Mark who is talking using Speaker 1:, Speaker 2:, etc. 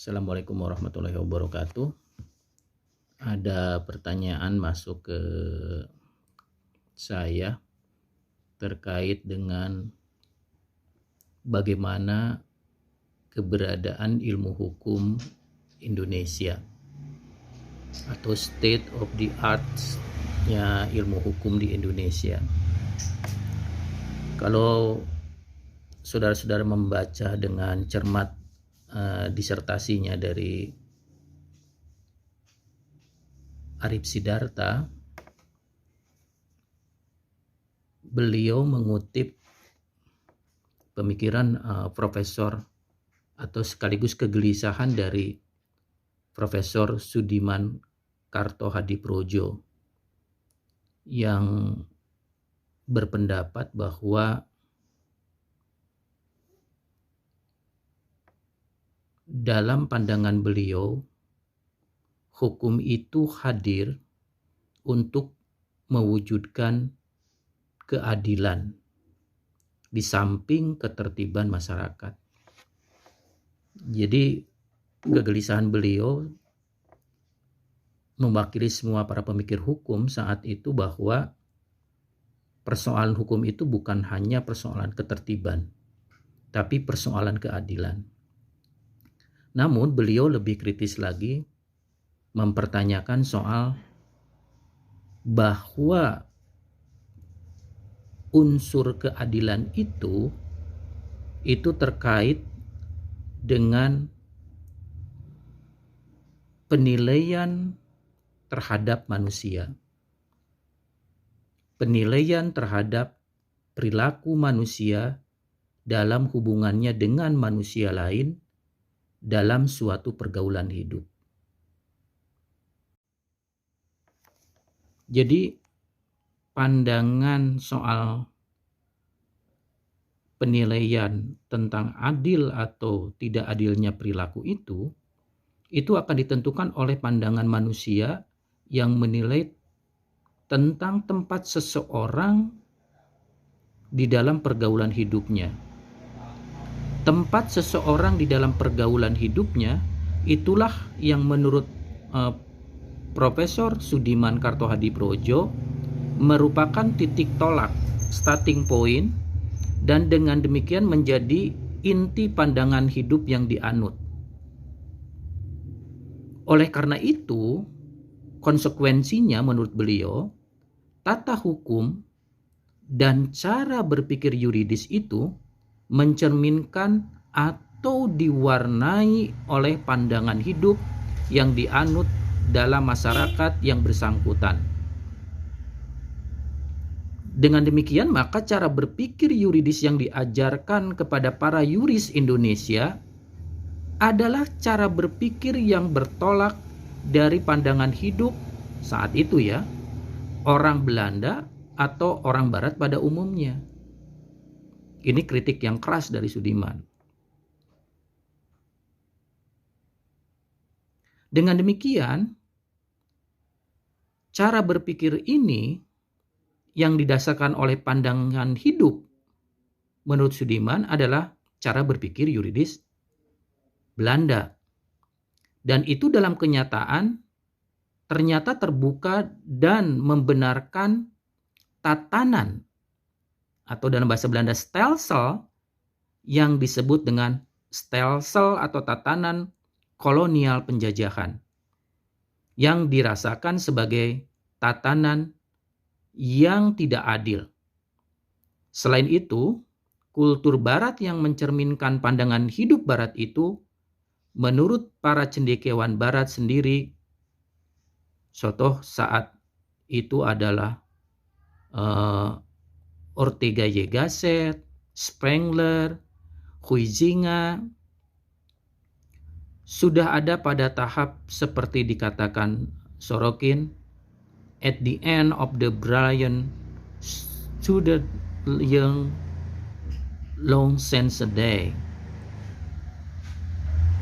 Speaker 1: Assalamualaikum warahmatullahi wabarakatuh. Ada pertanyaan masuk ke saya terkait dengan bagaimana keberadaan ilmu hukum Indonesia atau state of the art-nya ilmu hukum di Indonesia. Kalau saudara-saudara membaca dengan cermat disertasinya dari Arif Sidarta, beliau mengutip pemikiran profesor atau sekaligus kegelisahan dari Profesor Sudiman Kartohadiprodjo yang berpendapat bahwa dalam pandangan beliau, hukum itu hadir untuk mewujudkan keadilan di samping ketertiban masyarakat. Jadi kegelisahan beliau mewakili semua para pemikir hukum saat itu bahwa persoalan hukum itu bukan hanya persoalan ketertiban, tapi persoalan keadilan. Namun beliau lebih kritis lagi mempertanyakan soal bahwa unsur keadilan itu terkait dengan penilaian terhadap manusia, penilaian terhadap perilaku manusia dalam hubungannya dengan manusia lain dalam suatu pergaulan hidup. Jadi pandangan soal penilaian tentang adil atau tidak adilnya perilaku itu akan ditentukan oleh pandangan manusia yang menilai tentang tempat seseorang di dalam pergaulan hidupnya. Tempat seseorang di dalam pergaulan hidupnya itulah yang menurut Profesor Sudiman Kartohadiprodjo merupakan titik tolak, starting point, dan dengan demikian menjadi inti pandangan hidup yang dianut. Oleh karena itu, konsekuensinya menurut beliau, tata hukum dan cara berpikir yuridis itu mencerminkan atau diwarnai oleh pandangan hidup yang dianut dalam masyarakat yang bersangkutan. Dengan demikian, maka cara berpikir yuridis yang diajarkan kepada para yuris Indonesia adalah cara berpikir yang bertolak dari pandangan hidup saat itu orang Belanda atau orang Barat pada umumnya. Ini kritik yang keras dari Sudiman. Dengan demikian, cara berpikir ini yang didasarkan oleh pandangan hidup menurut Sudiman adalah cara berpikir yuridis Belanda. Dan itu dalam kenyataan ternyata terbuka dan membenarkan tatanan atau dalam bahasa Belanda stelsel yang disebut dengan stelsel atau tatanan kolonial penjajahan yang dirasakan sebagai tatanan yang tidak adil. Selain itu, kultur Barat yang mencerminkan pandangan hidup Barat itu menurut para cendekiawan Barat sendiri, contoh saat itu adalah Ortega y Gasset, Spengler, Huizinga, sudah ada pada tahap seperti dikatakan Sorokin, at the end of the Brian stood young long since a day.